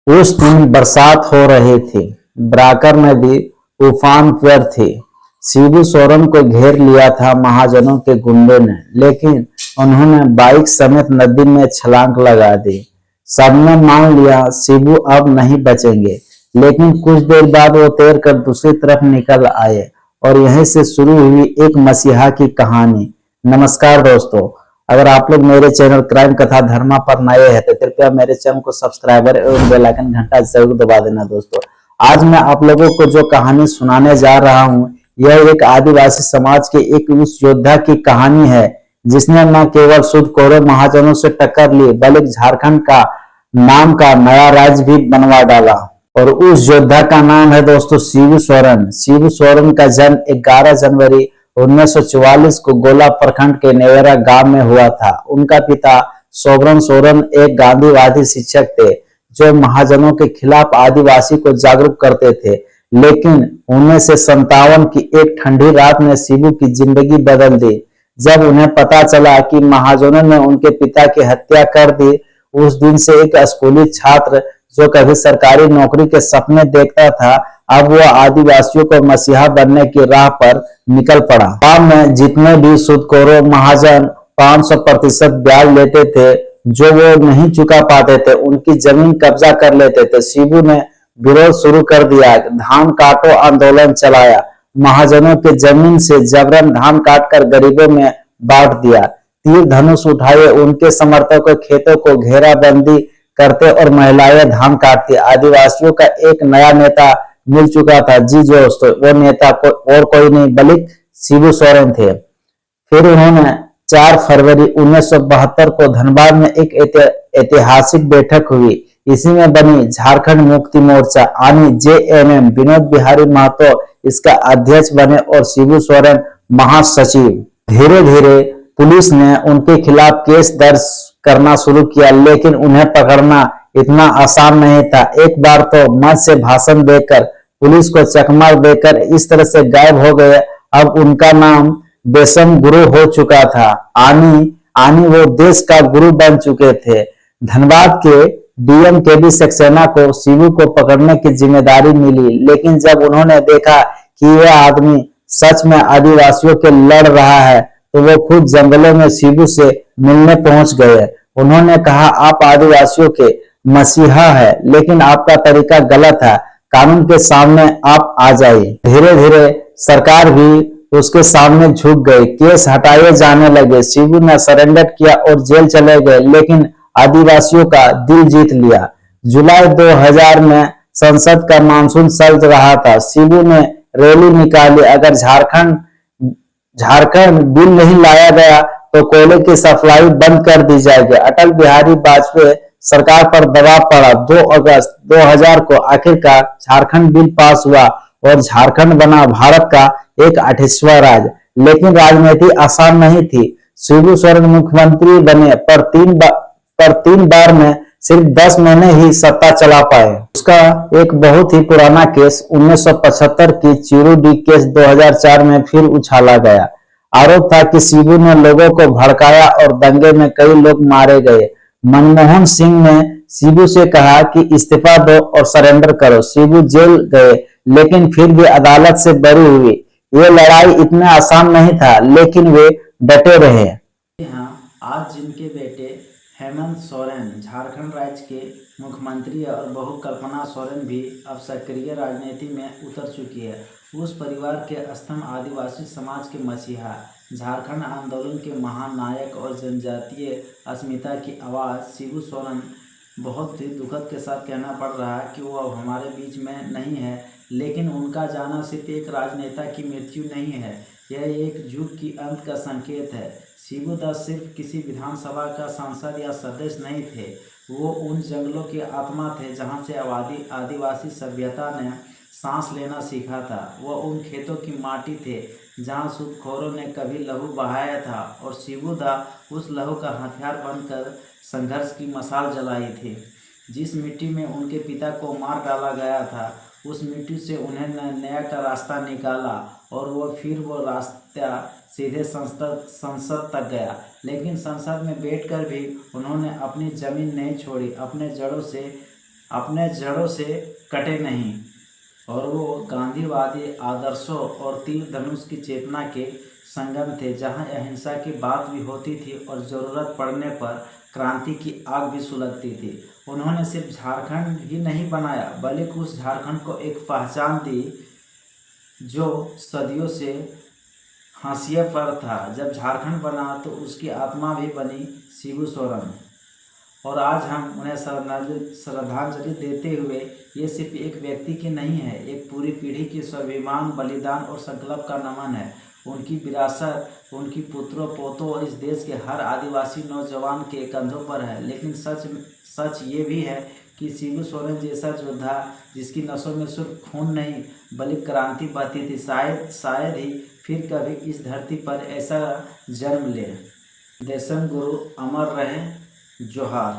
उस दिन बरसात हो रही थी। ब्राकर नदी उफान पर थी। शिबू सोरेन को घेर लिया था महाजनों के गुंडों ने, लेकिन उन्होंने बाइक समेत नदी में छलांग लगा दी। सबने मान लिया शिबू अब नहीं बचेंगे, लेकिन कुछ देर बाद वो तैर कर दूसरी तरफ निकल आए और यहीं से शुरू हुई एक मसीहा की कहानी। नमस्कार दोस्तों, अगर आप लोग मेरे चैनल क्राइम कथा धर्मा पर नए हैं तो कृपया मेरे चैनल को सब्सक्राइबर एवं बेल आइकन घंटा जरूर दबा देना। दोस्तों, आज मैं आप लोगों को जो कहानी सुनाने जा रहा हूं, यह एक आदिवासी समाज के एक उस योद्धा की कहानी है जिसने न केवल सूदखोरों महाजनों से टक्कर ली, बल्कि झारखंड का नाम का नया राज्य भी बनवा डाला। और उस योद्धा का नाम है दोस्तों शिबू सोरेन। शिबू सोरेन का जन्म 11 जनवरी 1944 को गोला प्रखंड के नेवरा गांव में हुआ था। उनका पिता सोबरन सोरेन एक गांधीवादी शिक्षक थे जो महाजनों के खिलाफ आदिवासी को जागरूक करते थे। लेकिन 1957 की एक ठंडी रात में शिबू की जिंदगी बदल दी जब उन्हें पता चला कि महाजनों ने उनके पिता की हत्या कर दी। उस दिन से एक स्कूली छात्र जो कभी सरकारी नौकरी के सपने देखता था, अब वो आदिवासियों को मसीहा बनने की राह पर निकल पड़ा। गांव में जितने भी सूदखोरों महाजन 500% ब्याज लेते थे जो वो नहीं चुका पाते थे, उनकी जमीन कब्जा कर लेते थे। शिबू ने विरोध शुरू कर दिया, धान काटो आंदोलन चलाया। महाजनों के जमीन से जबरन धान काटकर गरीबों में बांट दिया। तीर धनुष उठाए उनके समर्थकों खेतों को घेराबंदी करते और महिलाएं धान काटती। आदिवासियों का एक नया नेता मिल चुका था। जी दोस्तों, वो नेता और कोई नहीं बल्कि शिबू सोरेन थे। फिर उन्होंने 4 फरवरी 1972 को धनबाद में एक ऐतिहासिक बैठक हुई। इसी में बनी झारखंड मुक्ति मोर्चा यानी जेएमएम। विनोद बिहारी महतो इसका अध्यक्ष बने और शिबू सोरेन महासचिव। धीरे धीरे पुलिस ने उनके खिलाफ केस दर्ज करना शुरू किया, लेकिन उन्हें पकड़ना इतना आसान नहीं था। एक बार तो मंच से भाषण देकर पुलिस को चकमा देकर इस तरह से गायब हो गए। अब उनका नाम बेसम गुरु हो चुका था। आनी वो देश का गुरु बन चुके थे। धनबाद के डीएम केडी सक्सेना को शिबू को पकड़ने की जिम्मेदारी मिली, लेकिन जब उन्होंने देखा कि यह आदमी सच में आदिवासियों के लड़ रहा है तो वो खुद जंगलों में शिबू से मिलने पहुंच गए। उन्होंने कहा, आप आदिवासियों के मसीहा है, लेकिन आपका तरीका गलत है। कानून के सामने आप आ जाइए। धीरे धीरे सरकार भी उसके सामने झुक गई। केस हटाए जाने लगे। शिबू ने सरेंडर किया और जेल चले गए, लेकिन आदिवासियों का दिल जीत लिया। जुलाई 2000 में संसद का मानसून चल रहा था। शिबू ने रैली निकाली, अगर झारखंड बिल नहीं लाया गया तो कोयले की सप्लाई बंद कर दी जाएगी। अटल बिहारी वाजपेयी सरकार पर दबाव पड़ा। 2 अगस्त 2000 को आखिरकार झारखंड बिल पास हुआ और झारखंड बना भारत का एक 28वां राज्य। लेकिन राजनीति आसान नहीं थी। शिबू सोरेन मुख्यमंत्री बने पर तीन बार में सिर्फ 10 महीने ही सत्ता चला पाए। उसका एक बहुत ही पुराना केस 1975 की चिरू केस 2004 में फिर उछाला गया। आरोप था कि शिबू ने लोगों को भड़काया और दंगे में कई लोग मारे गए। मनमोहन सिंह ने शिबू से कहा कि इस्तीफा दो और सरेंडर करो। शिबू जेल गए, लेकिन फिर भी अदालत से बरी हुई। ये लड़ाई इतना आसान नहीं था, लेकिन वे डटे रहे। आज जिनके बेटे हेमंत सोरेन झारखंड राज्य के मुख्यमंत्री और बहू कल्पना सोरेन भी अब सक्रिय राजनीति में उतर चुकी है। उस परिवार के स्तंभ आदिवासी समाज के मसीहा, झारखंड आंदोलन के महानायक और जनजातीय अस्मिता की आवाज़ शिबू सोरेन बहुत ही दुखद के साथ कहना पड़ रहा है कि वो अब हमारे बीच में नहीं है। लेकिन उनका जाना सिर्फ एक राजनेता की मृत्यु नहीं है, यह एक युग की अंत का संकेत है। शिबू दास सिर्फ किसी विधानसभा का सांसद या सदस्य नहीं थे, वो उन जंगलों की आत्मा थे जहाँ से आदिवासी सभ्यता ने सांस लेना सीखा था। वह उन खेतों की माटी थे जहाँ सूदखोरों ने कभी लहू बहाया था, और शिबू दा उस लहू का हथियार बनकर संघर्ष की मशाल जलाई थी। जिस मिट्टी में उनके पिता को मार डाला गया था, उस मिट्टी से उन्हें नया का रास्ता निकाला और वो रास्ता सीधे संसद तक गया। लेकिन संसद में बैठकर भी उन्होंने अपनी ज़मीन नहीं छोड़ी, अपने जड़ों से अपने जड़ों से कटे नहीं और वो गांधीवादी आदर्शों और तीर धनुष की चेतना के संगम थे, जहां अहिंसा की बात भी होती थी और ज़रूरत पड़ने पर क्रांति की आग भी सुलगती थी। उन्होंने सिर्फ झारखंड ही नहीं बनाया बल्कि उस झारखंड को एक पहचान दी जो सदियों से हाशिए पर था। जब झारखंड बना तो उसकी आत्मा भी बनी शिबू सोरेन, और आज हम उन्हें श्रद्धांजलि देते हुए ये सिर्फ एक व्यक्ति की नहीं है, एक पूरी पीढ़ी की स्वाभिमान, बलिदान और संकल्प का नमन है। उनकी विरासत उनकी पुत्रों पोतों और इस देश के हर आदिवासी नौजवान के कंधों पर है। लेकिन सच ये भी है कि शिबू सोरेन जैसा योद्धा जिसकी नसों में सिर्फ खून नहीं बल्कि क्रांति बहती थी, शायद ही फिर कभी इस धरती पर ऐसा जन्म ले। देशम गुरु अमर रहे। जोहार।